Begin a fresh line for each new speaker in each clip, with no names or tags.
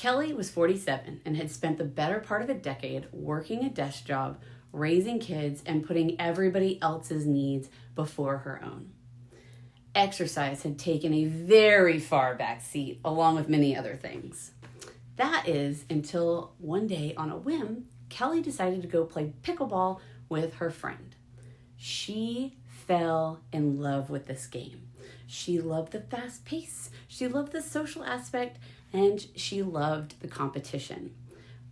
Kelly was 47 and had spent the better part of a decade working a desk job, raising kids, and putting everybody else's needs before her own. Exercise had taken a very far back seat, along with many other things. That is until one day on a whim, Kelly decided to go play pickleball with her friend. She fell in love with this game. She loved the fast pace, she loved the social aspect, and she loved the competition.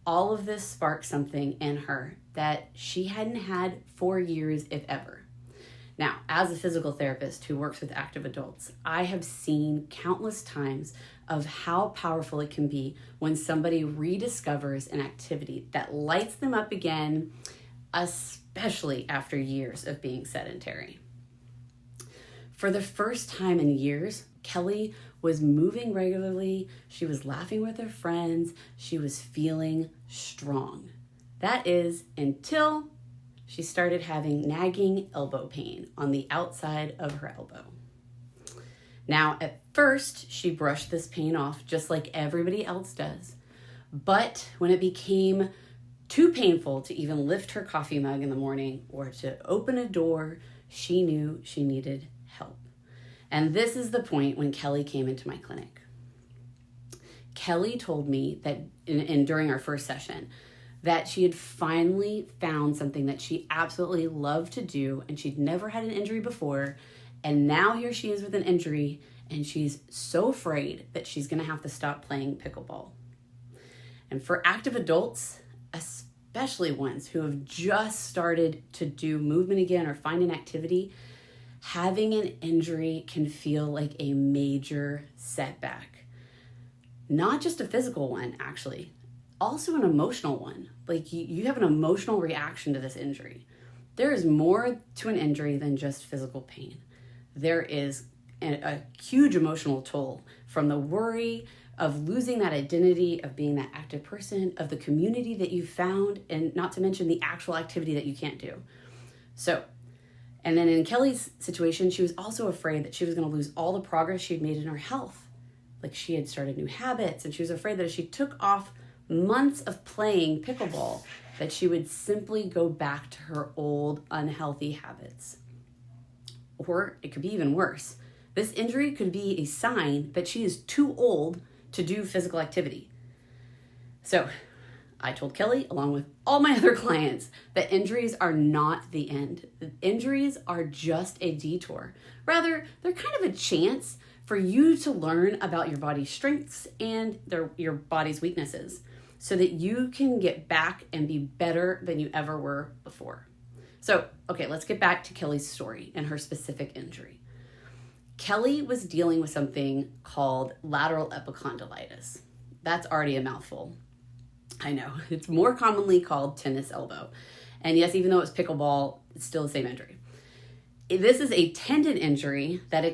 All of this sparked something in her that she hadn't had for years, if ever. Now, as a physical therapist who works with active adults, I have seen countless times of how powerful it can be when somebody rediscovers an activity that lights them up again, especially after years of being sedentary. For the first time in years, Kelly was moving regularly, she was laughing with her friends, she was feeling strong. That is until she started having nagging elbow pain on the outside of her elbow. Now, at first, she brushed this pain off just like everybody else does. But when it became too painful to even lift her coffee mug in the morning or to open a door, she knew she needed help. And this is the point when Kelly came into my clinic. Kelly told me that during our first session, that she had finally found something that she absolutely loved to do, and she'd never had an injury before, and now here she is with an injury, and she's so afraid that she's going to have to stop playing pickleball. And for active adults, especially ones who have just started to do movement again or find an activity, having an injury can feel like a major setback. Not just a physical one, actually. Also an emotional one. Like you have an emotional reaction to this injury. There is more to an injury than just physical pain. There is a huge emotional toll from the worry of losing that identity of being that active person, of the community that you found, and not to mention the actual activity that you can't do. So, and then in Kelly's situation, she was also afraid that she was going to lose all the progress she'd made in her health. Like she had started new habits, and she was afraid that if she took off months of playing pickleball, that she would simply go back to her old unhealthy habits. Or it could be even worse. This injury could be a sign that she is too old to do physical activity. So I told Kelly, along with all my other clients, that injuries are not the end. Injuries are just a detour. Rather, they're kind of a chance for you to learn about your body's strengths and your body's weaknesses, so that you can get back and be better than you ever were before. So, okay, let's get back to Kelly's story and her specific injury. Kelly was dealing with something called lateral epicondylitis. That's already a mouthful. I know, it's more commonly called tennis elbow. And yes, even though it's pickleball, it's still the same injury. This is a tendon injury that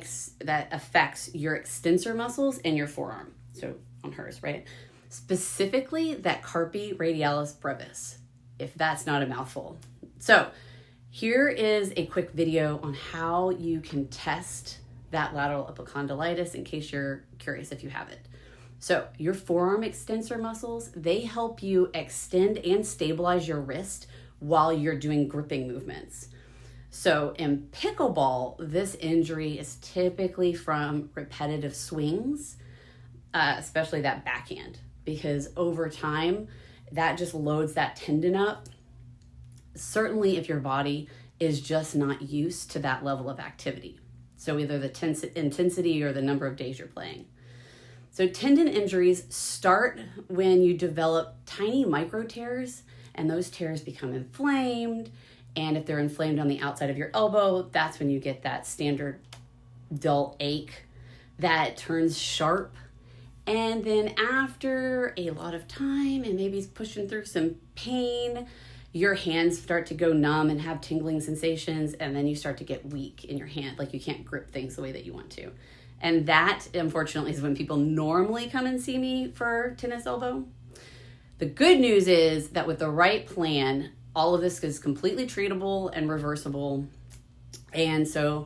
affects your extensor muscles and your forearm. So on hers, right? Specifically that carpi radialis brevis, if that's not a mouthful. So here is a quick video on how you can test that lateral epicondylitis in case you're curious if you have it. So your forearm extensor muscles, they help you extend and stabilize your wrist while you're doing gripping movements. So in pickleball, this injury is typically from repetitive swings, especially that backhand, because over time, that just loads that tendon up. Certainly if your body is just not used to that level of activity. So either the intensity or the number of days you're playing. So tendon injuries start when you develop tiny micro tears, and those tears become inflamed. And if they're inflamed on the outside of your elbow, that's when you get that standard dull ache that turns sharp. And then after a lot of time and maybe pushing through some pain, your hands start to go numb and have tingling sensations, and then you start to get weak in your hand, like you can't grip things the way that you want to. And that, unfortunately, is when people normally come and see me for tennis elbow. The good news is that with the right plan, all of this is completely treatable and reversible. And so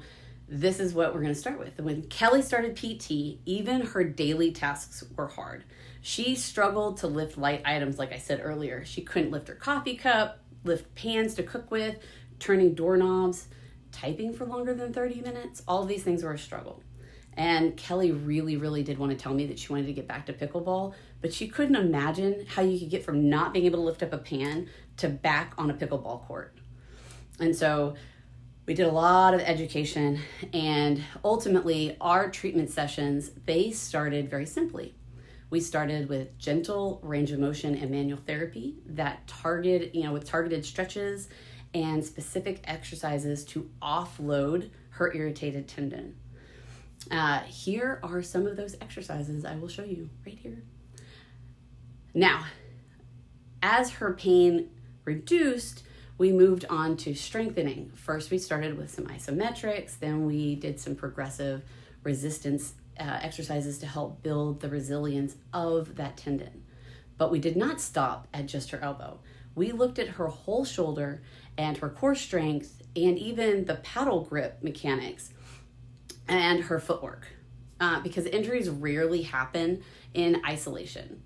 this is what we're going to start with. When Kelly started PT, even her daily tasks were hard. She struggled to lift light items, like I said earlier. She couldn't lift her coffee cup, lift pans to cook with, turning doorknobs, typing for longer than 30 minutes. All of these things were a struggle. And Kelly really, really did want to tell me that she wanted to get back to pickleball, but she couldn't imagine how you could get from not being able to lift up a pan to back on a pickleball court. And so we did a lot of education, and ultimately our treatment sessions, they started very simply. We started with gentle range of motion and manual therapy that with targeted stretches and specific exercises to offload her irritated tendon. Here are some of those exercises I will show you right here. Now, as her pain reduced, we moved on to strengthening. First, we started with some isometrics, then we did some progressive resistance exercises to help build the resilience of that tendon. But we did not stop at just her elbow. We looked at her whole shoulder and her core strength and even the paddle grip mechanics and her footwork, because injuries rarely happen in isolation.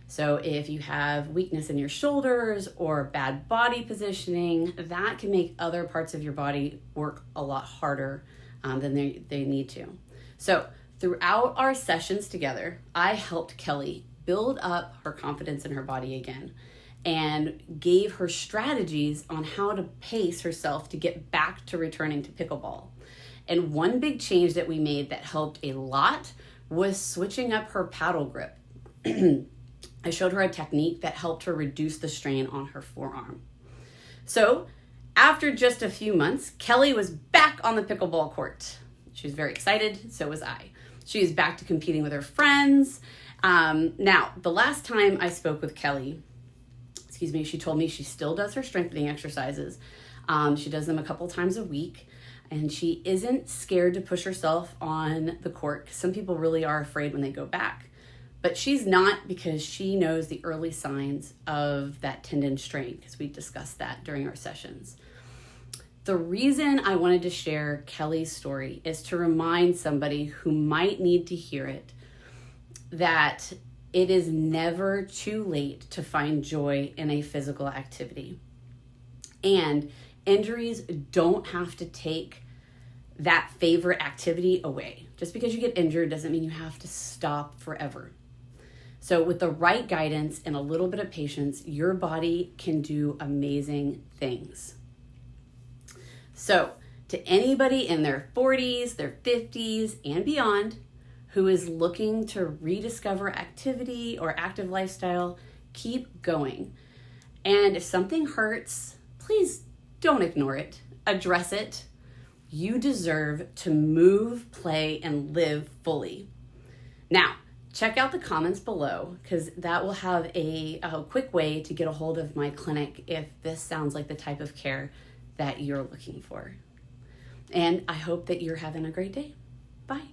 So if you have weakness in your shoulders or bad body positioning, that can make other parts of your body work a lot harder than they need to. So throughout our sessions together, I helped Kelly build up her confidence in her body again and gave her strategies on how to pace herself to get back to returning to pickleball. And one big change that we made that helped a lot was switching up her paddle grip. I showed her a technique that helped her reduce the strain on her forearm. So after just a few months, Kelly was back on the pickleball court. She was very excited, so was I. She was back to competing with her friends. Now, the last time I spoke with Kelly, she told me she still does her strengthening exercises. She does them a couple times a week. And she isn't scared to push herself on the court, because some people really are afraid when they go back. But she's not, because she knows the early signs of that tendon strain, because we discussed that during our sessions. The reason I wanted to share Kelly's story is to remind somebody who might need to hear it that it is never too late to find joy in a physical activity. And injuries don't have to take that favorite activity away. Just because you get injured doesn't mean you have to stop forever. So with the right guidance and a little bit of patience, your body can do amazing things. So to anybody in their 40s, their 50s, and beyond who is looking to rediscover activity or active lifestyle, keep going. And if something hurts, please don't ignore it. Address it. You deserve to move, play, and live fully. Now, check out the comments below, because that will have a quick way to get a hold of my clinic if this sounds like the type of care that you're looking for. And I hope that you're having a great day. Bye.